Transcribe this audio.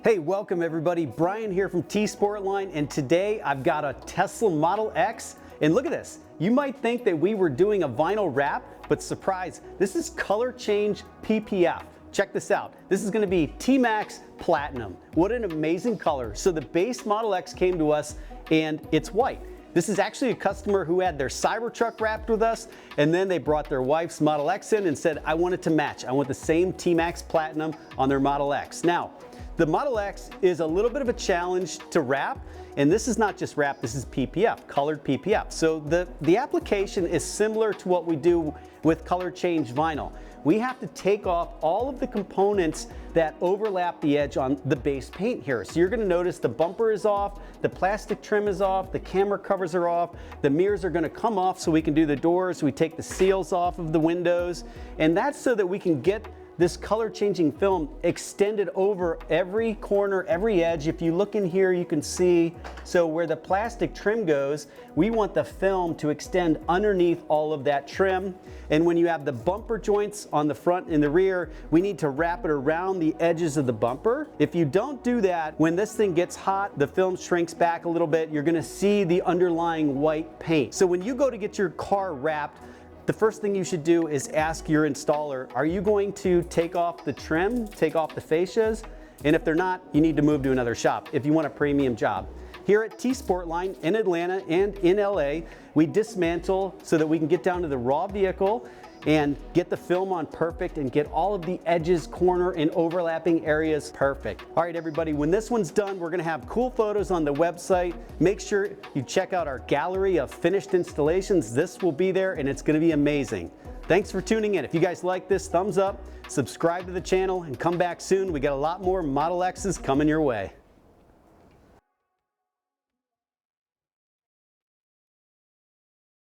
Hey, welcome everybody. Brian here from T-Sportline, and today I've got a Tesla Model X. And look at this. You might think that we were doing a vinyl wrap, but surprise, this is color change PPF. Check this out. This is going to be TMax Platinum. What an amazing color. So the base Model X came to us and it's white. This is actually a customer who had their Cybertruck wrapped with us, and then they brought their wife's Model X in and said, I want it to match. I want the same TMax Platinum on their Model X. Now, the Model X is a little bit of a challenge to wrap, and this is not just wrap, this is PPF, colored PPF. So the application is similar to what we do with color change vinyl. We have to take off all of the components that overlap the edge on the base paint here. So you're gonna notice the bumper is off, the plastic trim is off, the camera covers are off, the mirrors are gonna come off so we can do the doors, we take the seals off of the windows, and that's so that we can get this color changing film extended over every corner, every edge. If you look in here, you can see, so where the plastic trim goes, we want the film to extend underneath all of that trim. And when you have the bumper joints on the front and the rear, we need to wrap it around the edges of the bumper. If you don't do that, when this thing gets hot, the film shrinks back a little bit. You're gonna see the underlying white paint. So when you go to get your car wrapped, the first thing you should do is ask your installer, are you going to take off the trim, take off the fascias? And if they're not, you need to move to another shop if you want a premium job. Here at T-Sportline in Atlanta and in LA, we dismantle so that we can get down to the raw vehicle and get the film on perfect and get all of the edges, corner, and overlapping areas perfect. All right, everybody, when this one's done, we're gonna have cool photos on the website. Make sure you check out our gallery of finished installations. This will be there and it's gonna be amazing. Thanks for tuning in. If you guys like this, thumbs up, subscribe to the channel, and come back soon. We got a lot more Model X's coming your way.